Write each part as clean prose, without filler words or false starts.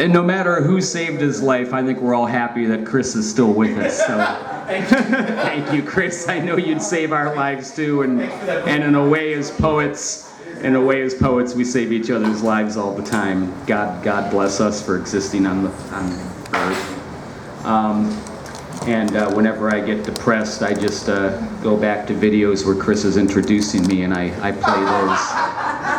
And no matter who saved his life, I think we're all happy that Chris is still with us. So thank you, Chris. I know you'd save our lives too, and in a way as poets, we save each other's lives all the time. God bless us for existing on earth. And whenever I get depressed, I just go back to videos where Chris is introducing me, and I play those.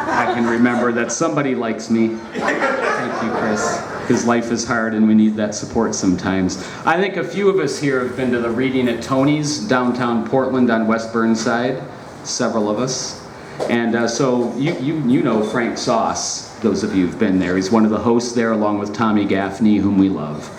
I can remember that somebody likes me. Thank you, Chris. Because life is hard and we need that support sometimes. I think a few of us here have been to the reading at Tony's, downtown Portland on West Burnside. Several of us. And so you know Frank Sauce, those of you who've been there. He's one of the hosts there along with Tommy Gaffney, whom we love.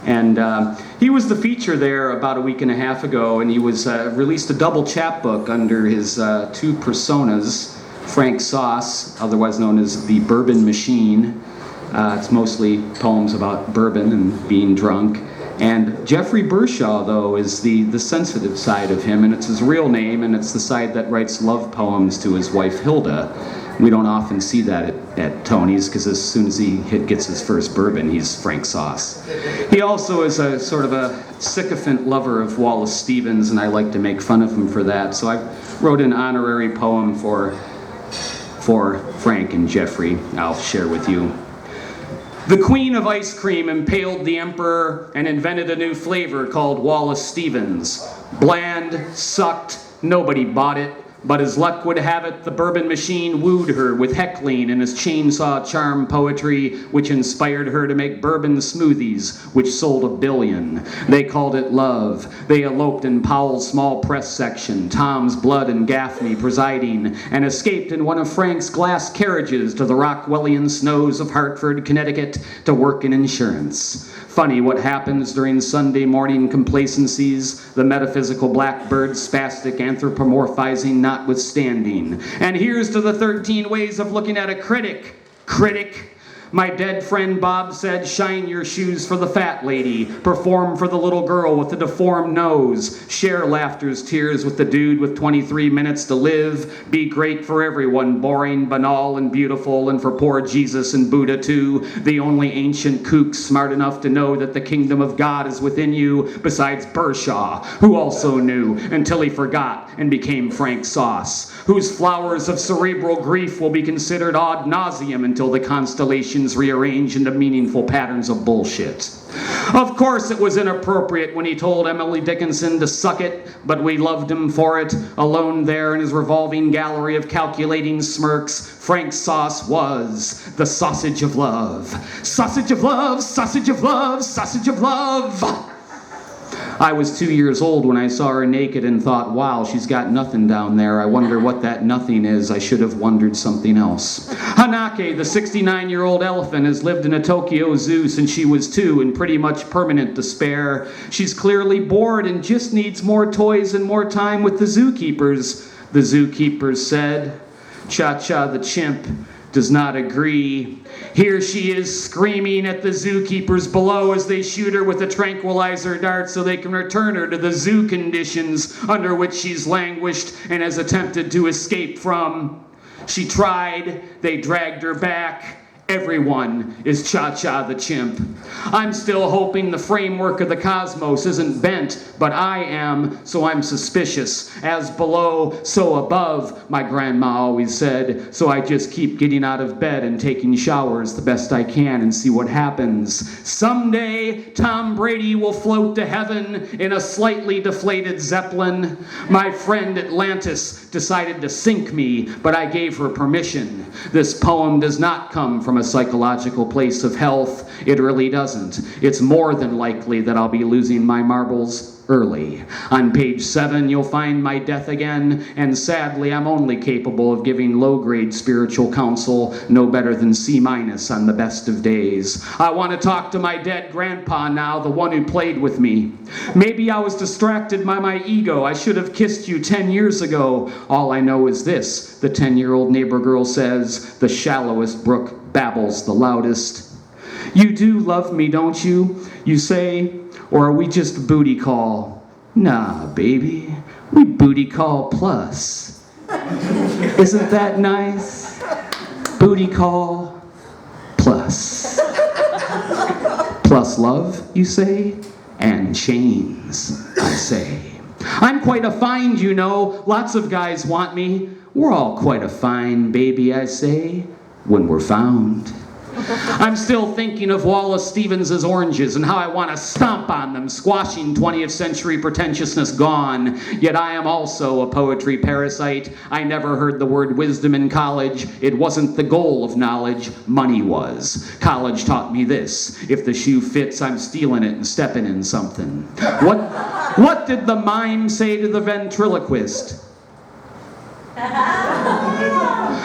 And he was the feature there about a week and a half ago, and he was released a double chapbook under his two personas, Frank Sauce, otherwise known as the Bourbon Machine. It's mostly poems about bourbon and being drunk. And Jeffrey Bershaw, though, is the sensitive side of him, and it's his real name, and it's the side that writes love poems to his wife Hilda. We don't often see that at Tony's, because as soon as he gets his first bourbon, he's Frank Sauce. He also is a sort of a sycophant lover of Wallace Stevens, and I like to make fun of him for that. So I wrote an honorary poem for Frank and Jeffrey I'll share with you. The Queen of Ice Cream impaled the Emperor and invented a new flavor called Wallace Stevens. Bland, sucked, nobody bought it. But as luck would have it, the Bourbon Machine wooed her with heckling and his chainsaw charm poetry, which inspired her to make bourbon smoothies, which sold 1 billion. They called it love. They eloped in Powell's small press section, Tom's Blood and Gaffney presiding, and escaped in one of Frank's glass carriages to the Rockwellian snows of Hartford, Connecticut, to work in insurance. Funny what happens during Sunday morning complacencies, the metaphysical blackbird spastic anthropomorphizing notwithstanding. And here's to the 13 ways of looking at a critic. Critic. My dead friend Bob said, shine your shoes for the fat lady, perform for the little girl with the deformed nose, share laughter's tears with the dude with 23 minutes to live, be great for everyone, boring, banal, and beautiful, and for poor Jesus and Buddha too, the only ancient kook smart enough to know that the kingdom of God is within you, besides Bershaw, who also knew, until he forgot and became Frank Sauce, whose flowers of cerebral grief will be considered ad nauseum until the constellations rearrange into meaningful patterns of bullshit. Of course it was inappropriate when he told Emily Dickinson to suck it, but we loved him for it. Alone there in his revolving gallery of calculating smirks, Frank Sauce was the sausage of love. Sausage of love, sausage of love, sausage of love. I was 2 years old when I saw her naked and thought, wow, she's got nothing down there. I wonder what that nothing is. I should have wondered something else. Hanake, the 69-year-old elephant, has lived in a Tokyo zoo since she was 2 in pretty much permanent despair. She's clearly bored and just needs more toys and more time with the zookeepers. The zookeepers said. Cha-Cha the chimp does not agree. Here she is screaming at the zookeepers below as they shoot her with a tranquilizer dart so they can return her to the zoo conditions under which she's languished and has attempted to escape from. She tried, they dragged her back. Everyone is Cha-Cha the chimp. I'm still hoping the framework of the cosmos isn't bent, but I am, so I'm suspicious. As below, so above, my grandma always said, so I just keep getting out of bed and taking showers the best I can and see what happens. Someday, Tom Brady will float to heaven in a slightly deflated Zeppelin. My friend Atlantis decided to sink me, but I gave her permission. This poem does not come from a psychological place of health. It really doesn't. It's more than likely that I'll be losing my marbles early. On page 7, you'll find my death again, and sadly, I'm only capable of giving low-grade spiritual counsel, no better than C- on the best of days. I want to talk to my dead grandpa now, the one who played with me. Maybe I was distracted by my ego. I should have kissed you 10 years ago. All I know is this, the 10-year-old neighbor girl says, the shallowest brook babbles the loudest. You do love me, don't you? You say, or are we just booty call? Nah, baby, we booty call plus. Isn't that nice? Booty call plus. What's love, you say? And chains, I say. I'm quite a find, you know. Lots of guys want me. We're all quite a fine, baby, I say, when we're found. I'm still thinking of Wallace Stevens's oranges and how I want to stomp on them, squashing 20th century pretentiousness gone. Yet I am also a poetry parasite. I never heard the word wisdom in college. It wasn't the goal of knowledge, money was. College taught me this: if the shoe fits, I'm stealing it and stepping in something. What did the mime say to the ventriloquist?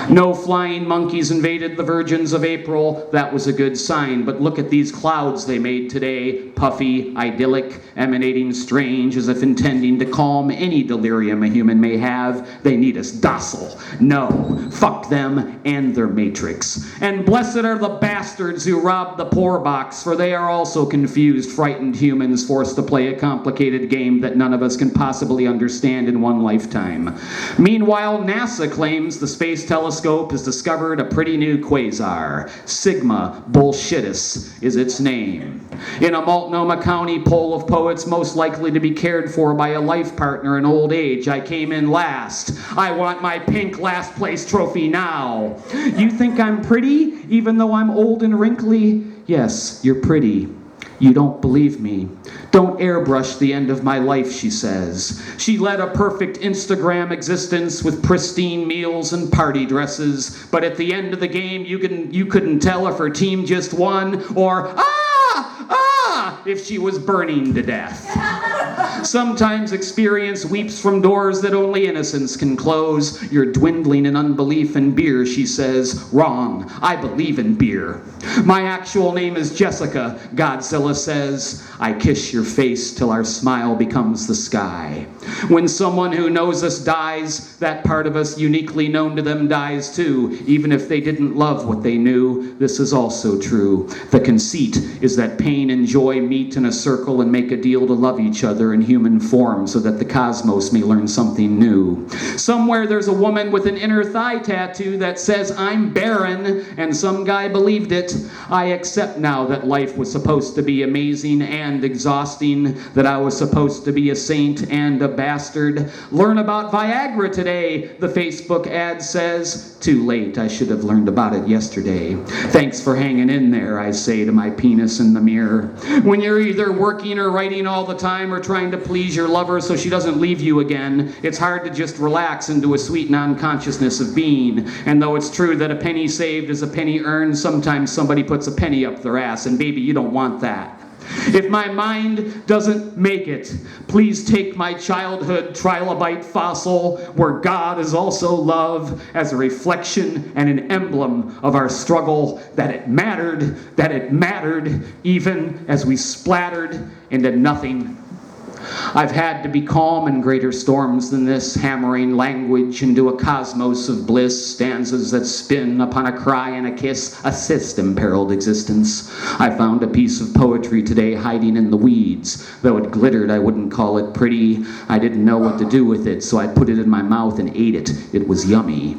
No flying monkeys invaded the virgins of April. That was a good sign. But look at these clouds they made today. Puffy, idyllic, emanating strange, as if intending to calm any delirium a human may have. They need us docile. No, fuck them and their matrix. And blessed are the bastards who robbed the poor box, for they are also confused, frightened humans forced to play a complicated game that none of us can possibly understand in one lifetime. Meanwhile, NASA claims the space telescope has discovered a pretty new quasar. Sigma Bullshitus is its name. In a Multnomah County poll of poets most likely to be cared for by a life partner in old age, I came in last. I want my pink last place trophy now. You think I'm pretty, even though I'm old and wrinkly? Yes, you're pretty. You don't believe me. Don't airbrush the end of my life, she says. She led a perfect Instagram existence with pristine meals and party dresses. But at the end of the game, you couldn't tell if her team just won or, if she was burning to death. Sometimes experience weeps from doors that only innocence can close. You're dwindling in unbelief in beer, she says. Wrong. I believe in beer. My actual name is Jessica, Godzilla says. I kiss your face till our smile becomes the sky. When someone who knows us dies, that part of us uniquely known to them dies too, even if they didn't love what they knew. This is also true. The conceit is that pain and joy meet in a circle and make a deal to love each other in human form so that the cosmos may learn something new. Somewhere there's a woman with an inner thigh tattoo that says, I'm barren, and some guy believed it. I accept now that life was supposed to be amazing and exhausting, that I was supposed to be a saint and a bastard. Learn about Viagra today, the Facebook ad says. Too late, I should have learned about it yesterday. Thanks for hanging in there, I say to my penis in the mirror. When you're either working or writing all the time or trying to please your lover so she doesn't leave you again, it's hard to just relax into a sweet non-consciousness of being. And though it's true that a penny saved is a penny earned, sometimes somebody puts a penny up their ass, and baby, you don't want that. If my mind doesn't make it, please take my childhood trilobite fossil, where God is also love, as a reflection and an emblem of our struggle, that it mattered, even as we splattered into nothing. I've had to be calm in greater storms than this, hammering language into a cosmos of bliss, stanzas that spin upon a cry and a kiss, assist imperiled existence. I found a piece of poetry today hiding in the weeds. Though it glittered, I wouldn't call it pretty. I didn't know what to do with it, so I put it in my mouth and ate it. It was yummy.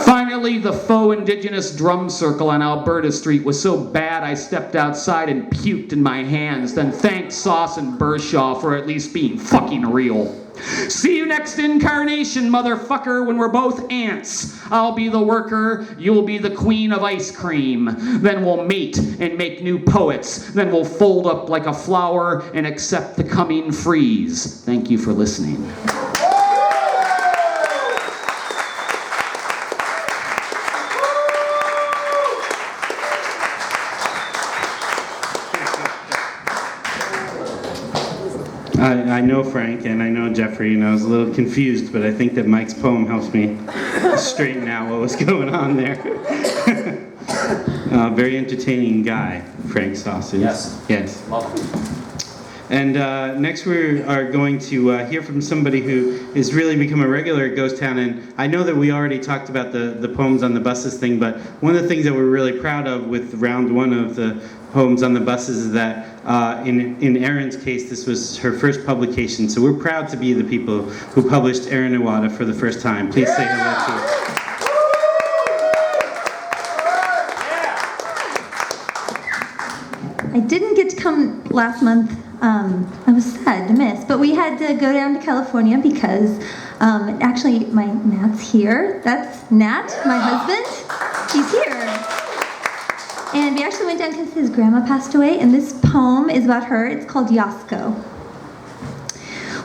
Finally, the faux indigenous drum circle on Alberta Street was so bad I stepped outside and puked in my hands, then thanked Sauce and Bershaw for at least being fucking real. See you next incarnation, motherfucker, when we're both ants. I'll be the worker, you'll be the queen of ice cream. Then we'll mate and make new poets. Then we'll fold up like a flower and accept the coming freeze. Thank you for listening. I know Frank and I know Jeffrey, and I was a little confused, but I think that Mike's poem helps me straighten out what was going on there. Very entertaining guy, Frank Sausage. Yes. Welcome. And next we are going to hear from somebody who has really become a regular at Ghost Town. And I know that we already talked about the poems on the buses thing, but one of the things that we're really proud of with round one of the poems on the buses is that in Erin's case, this was her first publication. So we're proud to be the people who published Erin Iwata for the first time. Please say hello to her. I didn't get to come last month. I was sad to miss, but we had to go down to California because actually Nat's here. That's Nat, my husband. He's here. And we actually went down because his grandma passed away, and this poem is about her. It's called Yasko.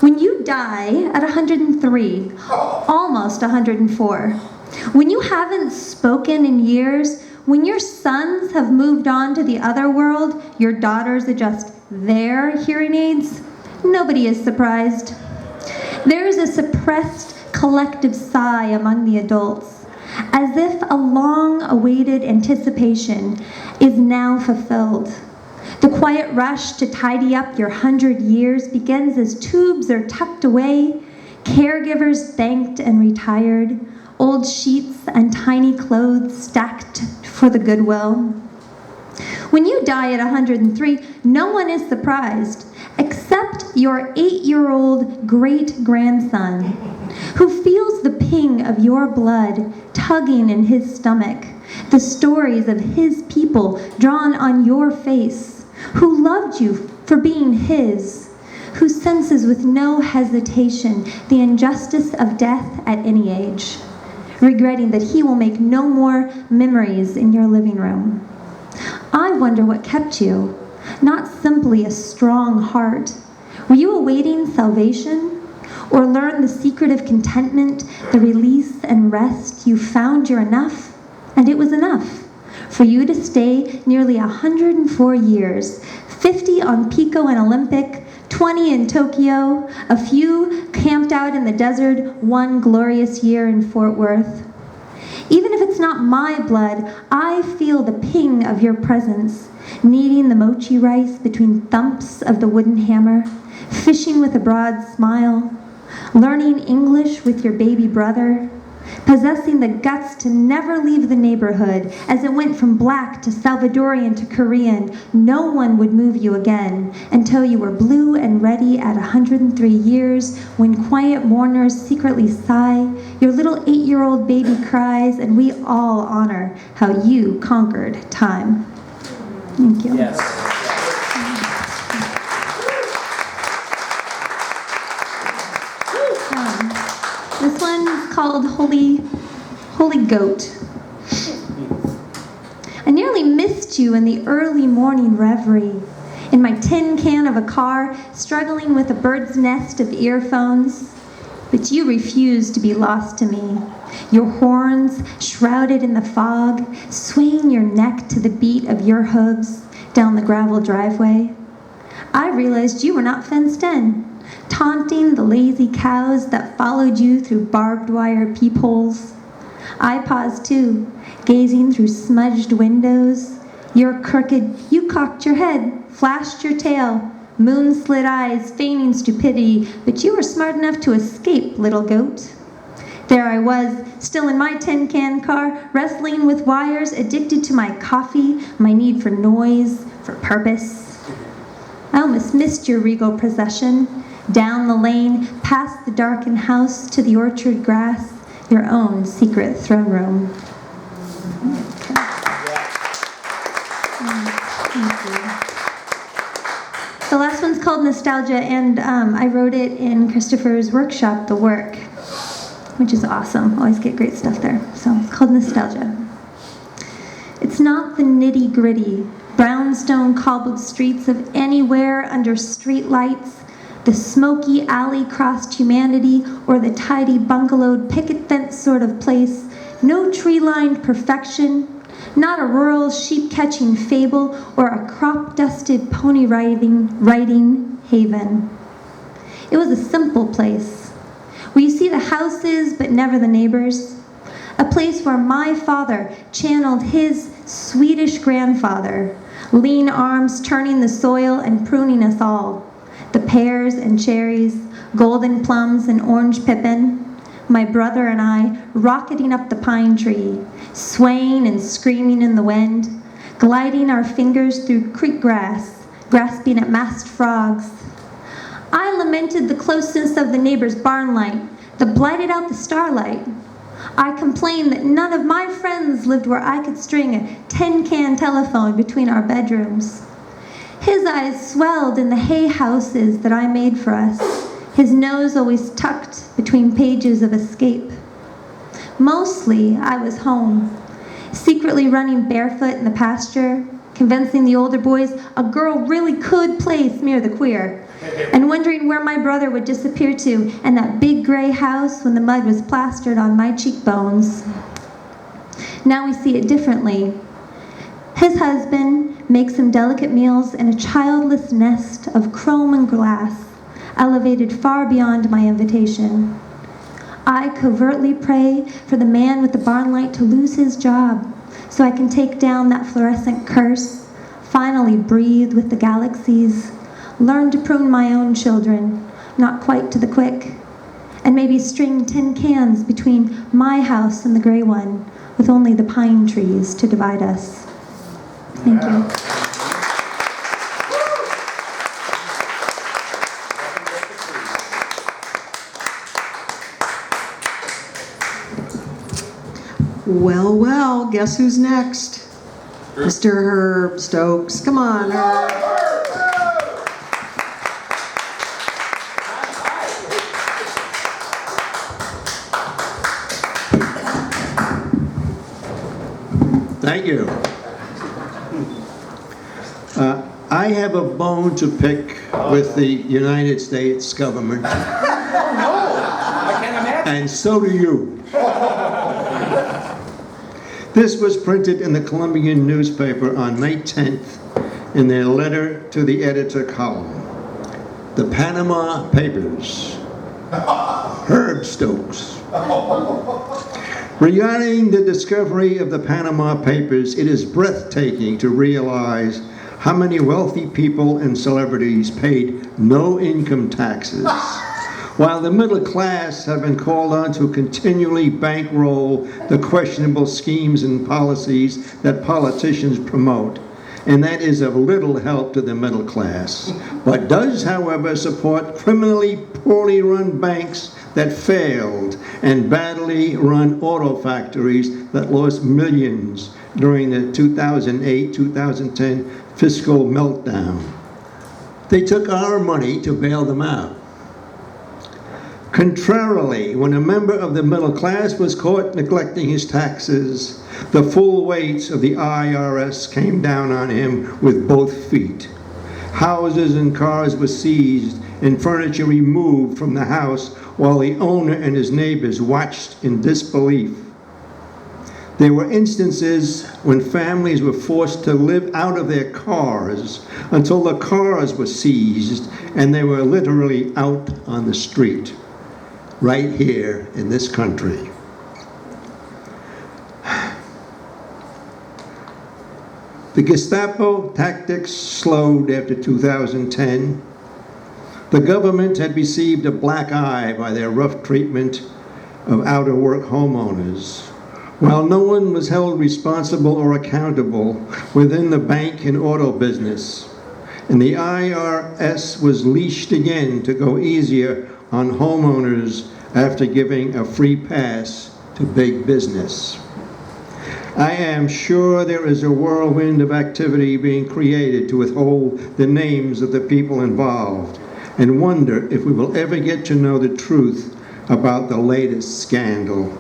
When you die at 103, almost 104, when you haven't spoken in years, when your sons have moved on to the other world, your daughters adjust their hearing aids, nobody is surprised. There is a suppressed collective sigh among the adults, as if a long-awaited anticipation is now fulfilled. The quiet rush to tidy up your 100 years begins as tubes are tucked away, caregivers thanked and retired, old sheets and tiny clothes stacked for the goodwill. When you die at 103, no one is surprised, except your 8-year-old great-grandson, who feels the ping of your blood tugging in his stomach, the stories of his people drawn on your face, who loved you for being his, who senses with no hesitation the injustice of death at any age, regretting that he will make no more memories in your living room. I wonder what kept you, not simply a strong heart. Were you awaiting salvation, or learned the secret of contentment, the release and rest you found you're enough, and it was enough for you to stay nearly 104 years, 50 on Pico and Olympic, 20 in Tokyo, a few camped out in the desert, one glorious year in Fort Worth. Even if it's not my blood, I feel the ping of your presence, kneading the mochi rice between thumps of the wooden hammer, fishing with a broad smile, learning English with your baby brother, possessing the guts to never leave the neighborhood as it went from black to Salvadorian to Korean. No one would move you again until you were blue and ready at 103 years, when quiet mourners secretly sigh, your little 8-year-old baby cries, and we all honor how you conquered time. Thank you. Yes. This one's called Holy Goat. I nearly missed you in the early morning reverie, in my tin can of a car, struggling with a bird's nest of earphones. But you refused to be lost to me, your horns shrouded in the fog, swaying your neck to the beat of your hooves down the gravel driveway. I realized you were not fenced in, taunting the lazy cows that followed you through barbed wire peepholes. I paused too, gazing through smudged windows. You cocked your head, flashed your tail, moon-slit eyes, feigning stupidity, but you were smart enough to escape, little goat. There I was, still in my tin can car, wrestling with wires, addicted to my coffee, my need for noise, for purpose. I almost missed your regal procession, down the lane, past the darkened house to the orchard grass, your own secret throne room. Thank you. The last one's called Nostalgia, and I wrote it in Christopher's workshop, The Work, which is awesome. Always get great stuff there. So it's called Nostalgia. It's not the nitty-gritty, brownstone cobbled streets of anywhere under street lights, the smoky alley-crossed humanity, or the tidy bungalowed picket fence sort of place, no tree-lined perfection, not a rural sheep-catching fable or a crop-dusted pony riding haven. It was a simple place, where you see the houses but never the neighbors, a place where my father channeled his Swedish grandfather, lean arms turning the soil and pruning us all, the pears and cherries, golden plums and orange pippin, my brother and I rocketing up the pine tree, swaying and screaming in the wind, gliding our fingers through creek grass, grasping at masked frogs. I lamented the closeness of the neighbor's barn light that blighted out the starlight. I complained that none of my friends lived where I could string a tin can telephone between our bedrooms. His eyes swelled in the hay houses that I made for us, his nose always tucked between pages of escape. Mostly, I was home, secretly running barefoot in the pasture, convincing the older boys a girl really could play Smear the Queer, and wondering where my brother would disappear to in that big gray house when the mud was plastered on my cheekbones. Now we see it differently. His husband makes him delicate meals in a childless nest of chrome and glass, elevated far beyond my invitation. I covertly pray for the man with the barn light to lose his job so I can take down that fluorescent curse, finally breathe with the galaxies, learn to prune my own children, not quite to the quick, and maybe string tin cans between my house and the gray one with only the pine trees to divide us. Thank you. Well, well, guess who's next? Mr. Herb Stokes. Come on, Herb. Thank you. I have a bone to pick with the United States government. Oh, no! I can't imagine. And so do you. This was printed in the Columbian newspaper on May 10th in their letter to the editor column. The Panama Papers. Herb Stokes. Regarding the discovery of the Panama Papers, it is breathtaking to realize how many wealthy people and celebrities paid no income taxes, while the middle class have been called on to continually bankroll the questionable schemes and policies that politicians promote. And that is of little help to the middle class, but does, however, support criminally poorly run banks that failed and badly run auto factories that lost millions during the 2008-2010 fiscal meltdown. They took our money to bail them out. Contrarily, when a member of the middle class was caught neglecting his taxes, the full weight of the IRS came down on him with both feet. Houses and cars were seized and furniture removed from the house while the owner and his neighbors watched in disbelief. There were instances when families were forced to live out of their cars until the cars were seized and they were literally out on the street, right here in this country. The Gestapo tactics slowed after 2010. The government had received a black eye by their rough treatment of out-of-work homeowners, while no one was held responsible or accountable within the bank and auto business. And the IRS was leashed again to go easier on homeowners after giving a free pass to big business. I am sure there is a whirlwind of activity being created to withhold the names of the people involved, and wonder if we will ever get to know the truth about the latest scandal.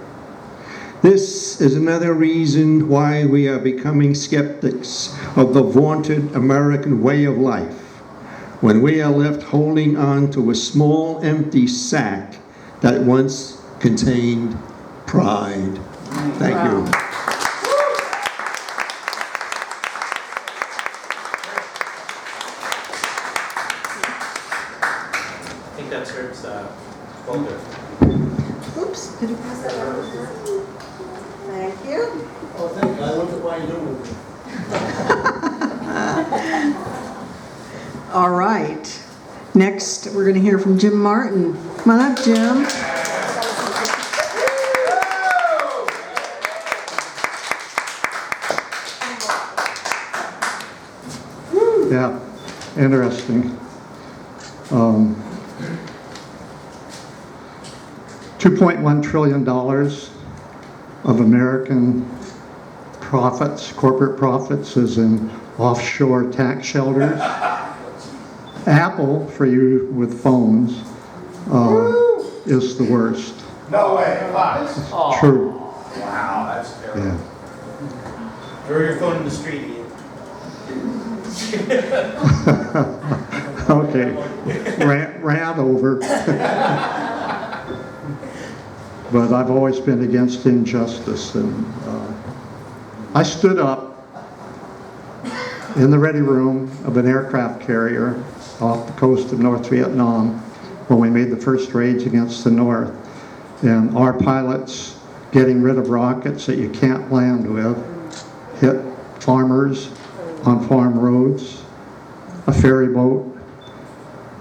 This is another reason why we are becoming skeptics of the vaunted American way of life, when we are left holding on to a small empty sack that once contained pride. Thank you. I think that's Herb's folder. Oops, could you pass that over? Thank you. Oh, thank you. I wonder why you doing it. All right. Next, we're going to hear from Jim Martin. Come on up, Jim. Yeah, interesting. $2.1 trillion of American profits, corporate profits, is in offshore tax shelters. Apple, for you with phones, is the worst. No way. Fox. True. Wow, that's terrible. Yeah. Throw your phone in the street, Ian. Okay. Ran over. But I've always been against injustice, and I stood up in the ready room of an aircraft carrier off the coast of North Vietnam when we made the first raids against the North, and our pilots getting rid of rockets that you can't land with hit farmers on farm roads, a ferry boat,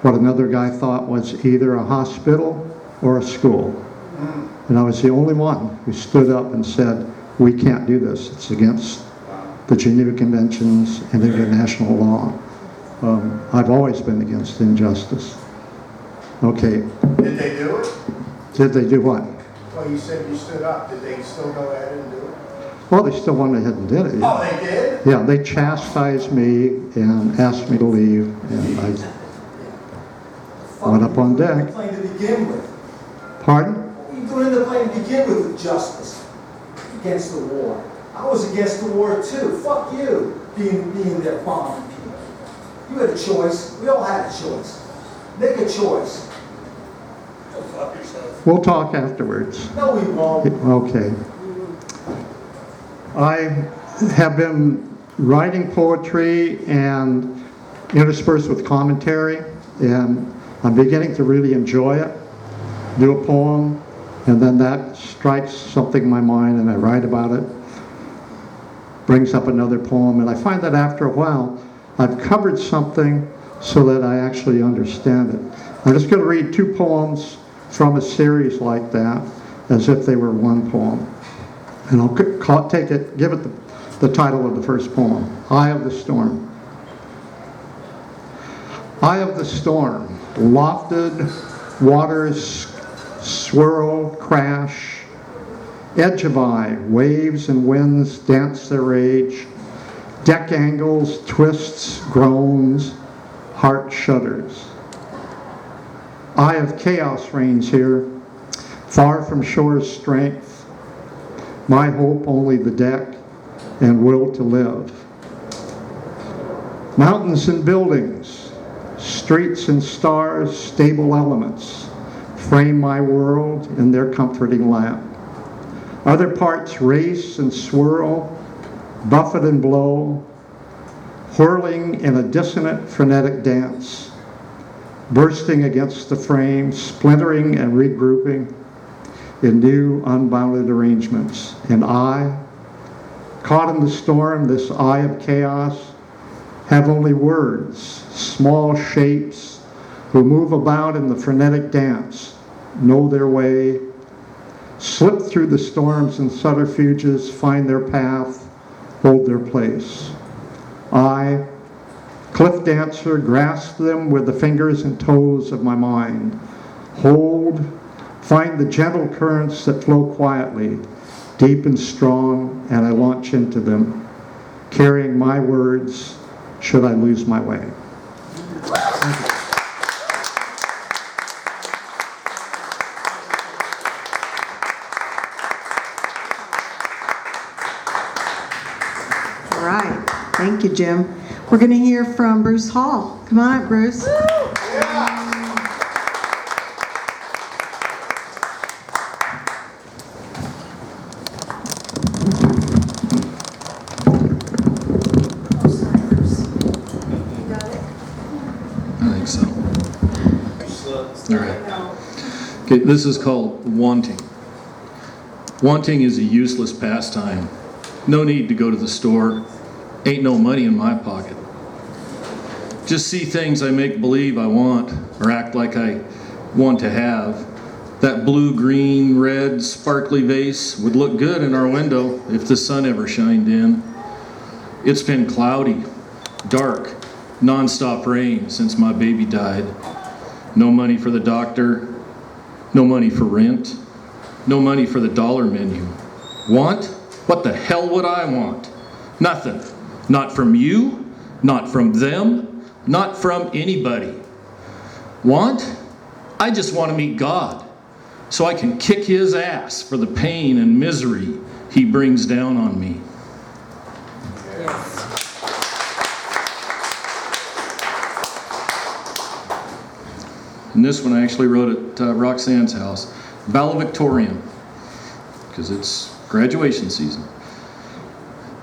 what another guy thought was either a hospital or a school. And I was the only one who stood up and said, we can't do this. It's against the Geneva Conventions and international law. I've always been against injustice. Okay. Did they do it? Did they do what? Well, you said you stood up. Did they still go ahead and do it? Well, they still went ahead and did it. Oh, they did? Yeah, they chastised me and asked me to leave, and I went up on deck. Plane to begin with. Pardon? What were you doing in the plane to begin with justice against the war? I was against the war too. Fuck you, being there bombing people. You had a choice. We all had a choice. Make a choice. Go fuck yourself. We'll talk afterwards. No, we won't. Okay. I have been writing poetry and interspersed with commentary, and I'm beginning to really enjoy it. Do a poem, and then that strikes something in my mind, and I write about it. Brings up another poem, and I find that after a while, I've covered something so that I actually understand it. I'm just going to read 2 poems from a series like that, as if they were one poem. And I'll give it the title of the first poem, Eye of the Storm. Eye of the storm, lofted waters swirl, crash, edge of eye, waves and winds dance their rage, deck angles, twists, groans, heart shudders. Eye of chaos reigns here, far from shore's strength, my hope only the deck and will to live. Mountains and buildings, streets and stars, stable elements, frame my world in their comforting lap. Other parts race and swirl, buffet and blow, whirling in a dissonant, frenetic dance, bursting against the frame, splintering and regrouping in new, unbounded arrangements. And I, caught in the storm, this eye of chaos, have only words, small shapes, who move about in the frenetic dance, know their way, slip through the storms and subterfuges, find their path, hold their place. I, cliff dancer, grasp them with the fingers and toes of my mind, hold, find the gentle currents that flow quietly, deep and strong, and I launch into them, carrying my words, should I lose my way. All right. Thank you, Jim. We're going to hear from Bruce Hall. Come on up, Bruce. Okay, this is called wanting. Wanting is a useless pastime. No need to go to the store. Ain't no money in my pocket. Just see things I make believe I want, or act like I want to have. That blue, green, red, sparkly vase would look good in our window if the sun ever shined in. It's been cloudy, dark, non-stop rain since my baby died. No money for the doctor, no money for rent, no money for the dollar menu. Want? What the hell would I want? Nothing. Not from you, not from them, not from anybody. Want? I just want to meet God, so I can kick his ass for the pain and misery he brings down on me. And this one I actually wrote at Roxanne's house, valedictorian, because it's graduation season.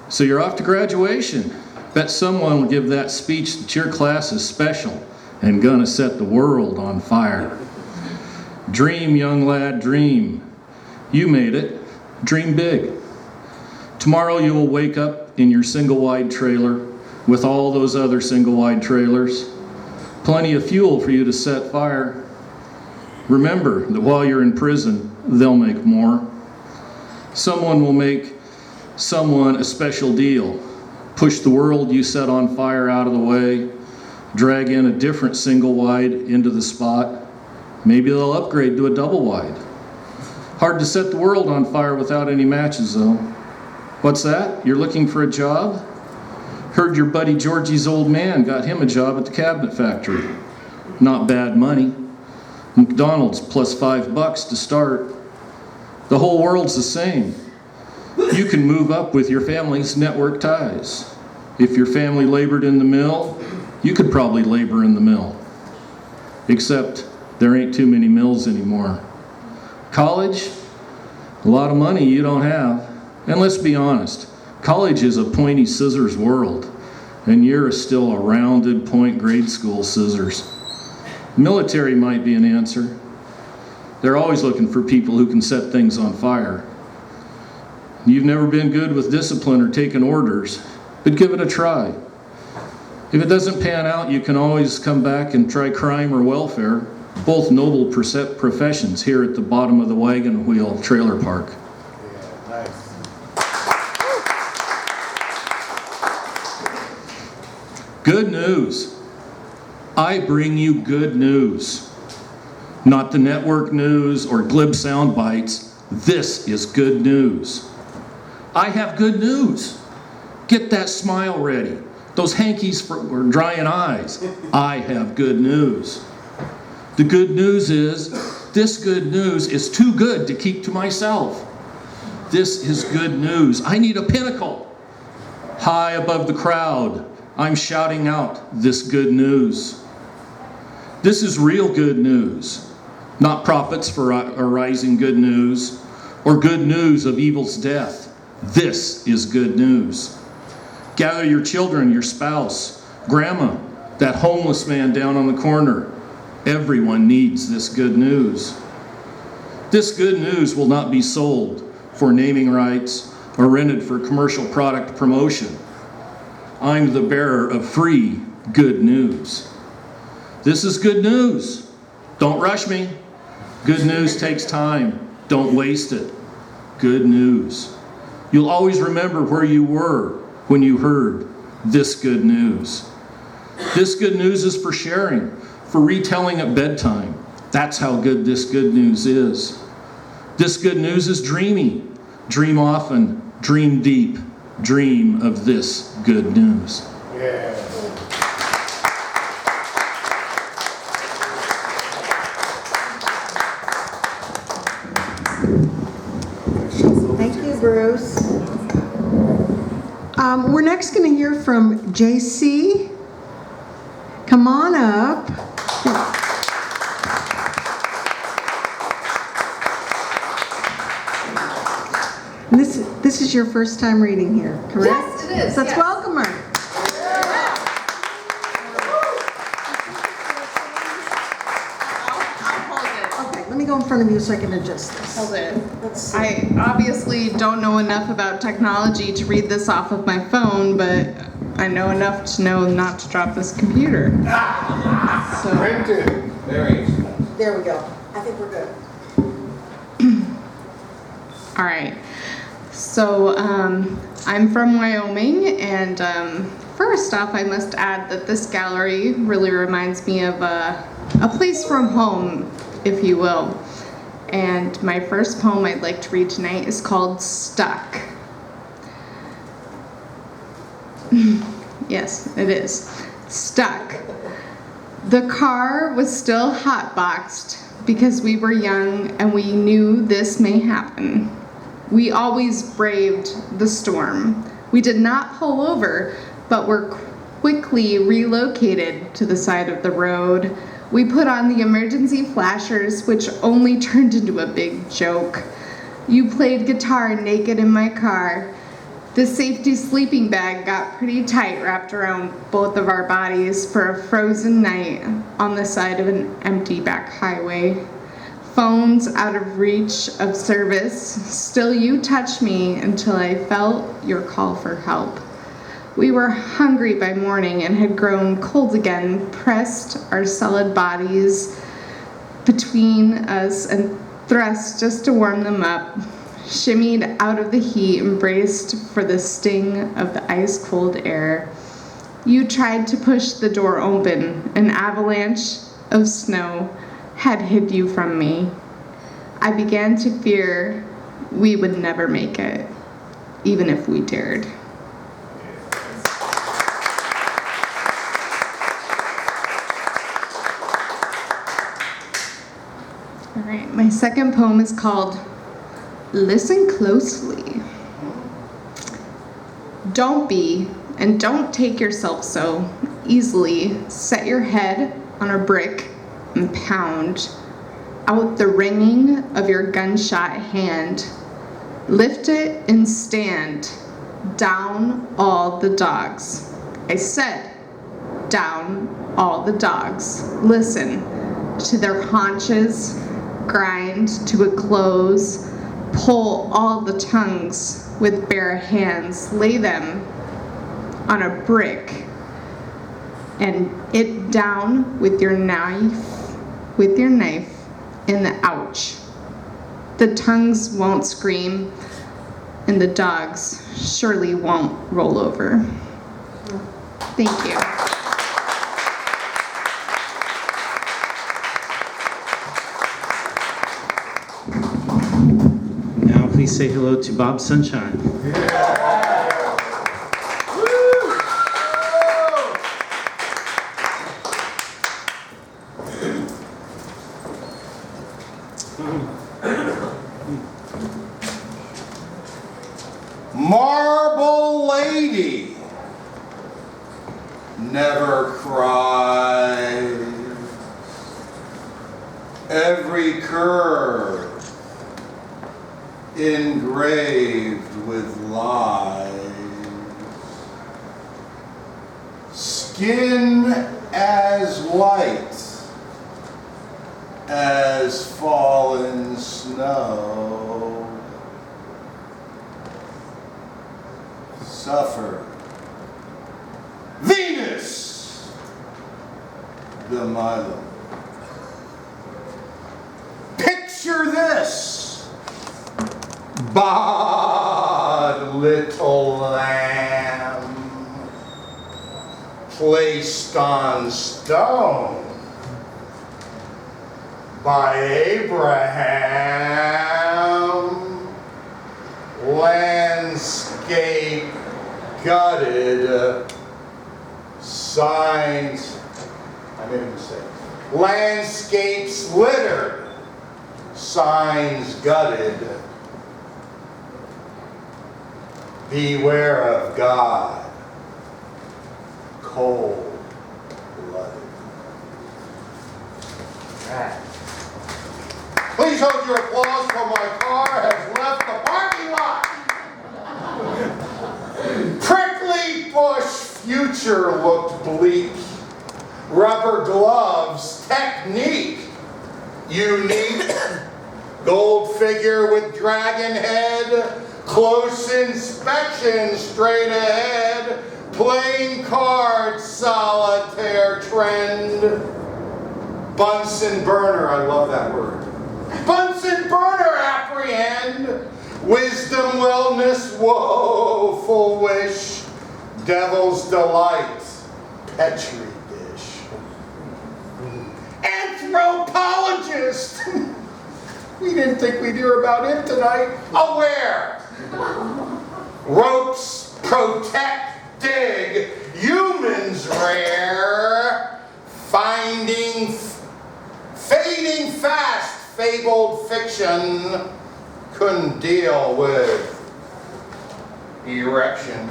So you're off to graduation. Bet someone will give that speech that your class is special and gonna set the world on fire. Dream, young lad, dream. You made it. Dream big. Tomorrow you will wake up in your single-wide trailer with all those other single-wide trailers. Plenty of fuel for you to set fire. Remember that while you're in prison, they'll make more. Someone will make someone a special deal. Push the world you set on fire out of the way. Drag in a different single-wide into the spot. Maybe they'll upgrade to a double-wide. Hard to set the world on fire without any matches, though. What's that? You're looking for a job? Heard your buddy Georgie's old man got him a job at the cabinet factory. Not bad money. McDonald's plus $5 to start. The whole world's the same. You can move up with your family's network ties. If your family labored in the mill, you could probably labor in the mill. Except there ain't too many mills anymore. College? A lot of money you don't have. And let's be honest, college is a pointy scissors world, and you're still a rounded point grade school scissors. Military might be an answer. They're always looking for people who can set things on fire. You've never been good with discipline or taking orders, but give it a try. If it doesn't pan out, you can always come back and try crime or welfare, both noble professions here at the bottom of the wagon wheel trailer park. Yeah, nice. Good news. I bring you good news. Not the network news or glib sound bites. This is good news. I have good news. Get that smile ready. Those hankies for drying eyes. I have good news. The good news is, this good news is too good to keep to myself. This is good news. I need a pinnacle. High above the crowd, I'm shouting out this good news. This is real good news, not prophets for a rising good news, or good news of evil's death. This is good news. Gather your children, your spouse, grandma, that homeless man down on the corner. Everyone needs this good news. This good news will not be sold for naming rights or rented for commercial product promotion. I'm the bearer of free good news. This is good news. Don't rush me. Good news takes time. Don't waste it. Good news. You'll always remember where you were when you heard this good news. This good news is for sharing, for retelling at bedtime. That's how good this good news is. This good news is dreamy. Dream often, dream deep, dream of this good news. Yeah. Thank you, Bruce. We're next going to hear from JC. Come on up. And this is your first time reading here, correct? Yes, it is. So let's yes. welcome her. I'll hold Okay, let me go in front of you so I can adjust it. this. Hold it. Let's see. I obviously don't know enough about technology to read this off of my phone, but I know enough to know not to drop this computer. So, Printed. Very. There we go. I think we're good. all right. So, I'm from Wyoming, and first off, I must add that this gallery really reminds me of a place from home, if you will. And my first poem I'd like to read tonight is called Stuck. Yes, it is. stuck. The car was still hotboxed because we were young and we knew this may happen. We always braved the storm. We did not pull over, but were quickly relocated to the side of the road. We put on the emergency flashers, which only turned into a big joke. You played guitar naked in my car. The safety sleeping bag got pretty tight wrapped around both of our bodies for a frozen night on the side of an empty back highway. Phones out of reach of service. Still you touched me until I felt your call for help. We were hungry by morning and had grown cold again, pressed our solid bodies between us and thrust just to warm them up, shimmied out of the heat, embraced for the sting of the ice-cold air. You tried to push the door open. An avalanche of snow had hid you from me. I began to fear we would never make it, even if we dared. All right, my second poem is called Listen Closely. Don't be, and don't take yourself so easily. Set your head on a brick and pound out the ringing of your gunshot hand. Lift it and stand. Down all the dogs. I said, down all the dogs. Listen to their haunches grind to a close. Pull all the tongues with bare hands. Lay them on a brick and it down with your knife in the ouch. The tongues won't scream and the dogs surely won't roll over. Thank you. Now please say hello to Bob Sunshine. Marble lady, never cries. Every curve engraved with lies. Skin as white as fallen snow. Suffer. Venus, the Milo. Picture this. Bod little lamb placed on stone by Abraham. Landscape gutted, signs, I made a mistake. Landscapes littered, signs gutted. Beware of God, cold-blooded. Please hold your applause for my car has left the parking lot. Prickly bush future looked bleak. Rubber gloves, technique, unique. Gold figure with dragon head. Close inspection straight ahead. Playing cards, solitaire trend. Bunsen burner, I love that word. Bunsen burner apprehend. Wisdom, wellness, woeful wish. Devil's delight, petri dish. Anthropologist. We didn't think we'd hear about him tonight. Aware. Ropes protect, dig. Human Humans rare, fading fast, fabled fiction couldn't deal with erection.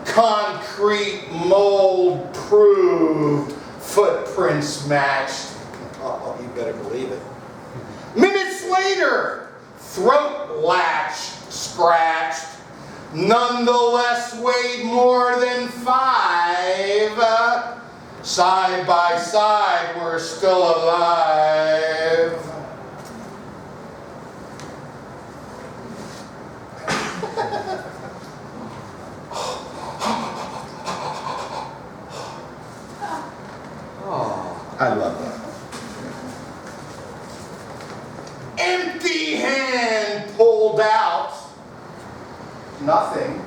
Concrete mold proved, footprints matched. Oh, you better believe it. Minutes later, throat latch scratched, nonetheless weighed more than 5. Side by side, we're still alive. Oh, I love that. Empty hand pulled out. Nothing.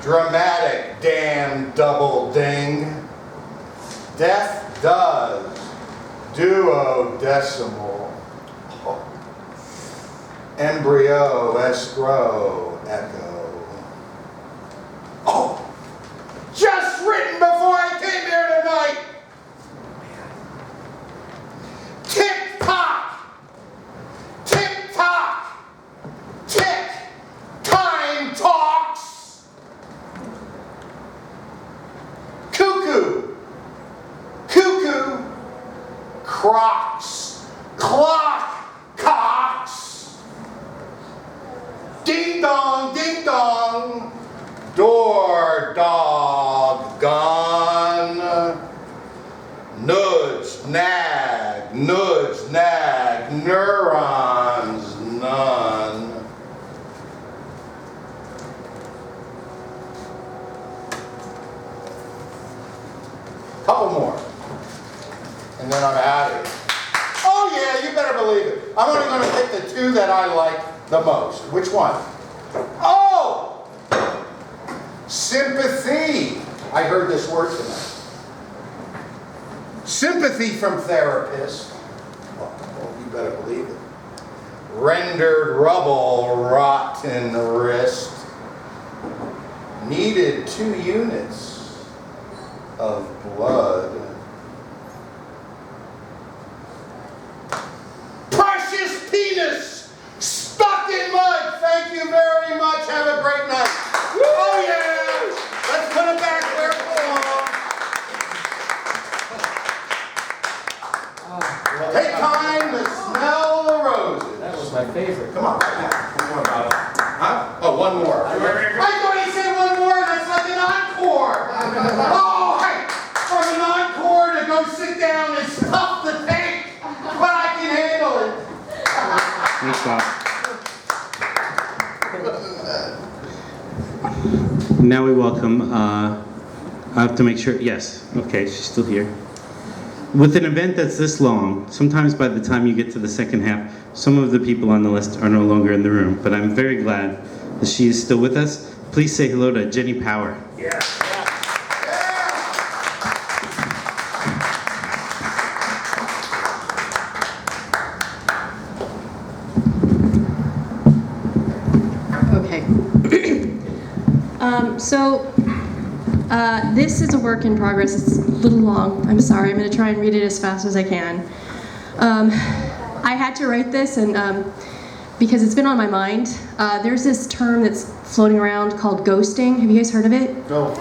Dramatic damn double ding. Death does. Duodecimal. Oh. Embryo, escrow, echo. Oh! Just written before I came here tonight! Tick-tock! Tick-tock! Tick! Time talks! Cuckoo! Cuckoo! Crocs! Clock! Cocks! Ding-dong! Ding-dong! Door dog gone. Nudge, nag, neurons none. Couple more, and then I'm out of here. Oh yeah, you better believe it. I'm only going to pick the 2 that I like the most. Which one? Oh! Sympathy. I heard this word tonight. Sympathy from therapist. Oh, you better believe it. Rendered rubble, rotten wrist. Needed 2 units of blood. Precious penis stuck in mud. Thank you very much. Have a great night. Oh yeah. Let's put it back where it belongs. Take time to smell the roses. That was my favorite. Come on, right now. One more about it. Huh? Oh, one more. I thought he said one more. That's like an encore. Oh, hey. From an encore to go sit down and stuff the tank. But I can handle it. Thanks, Bob. Now we welcome, I have to make sure, yes, okay, she's still here. With an event that's this long, sometimes by the time you get to the second half, some of the people on the list are no longer in the room, but I'm very glad that she is still with us. Please say hello to Jenny Power. Yeah. Okay. This is a work in progress. It's a little long. I'm sorry. I'm going to try and read it as fast as I can. I had to write this and because it's been on my mind. There's this term that's floating around called ghosting. Have you guys heard of it? No.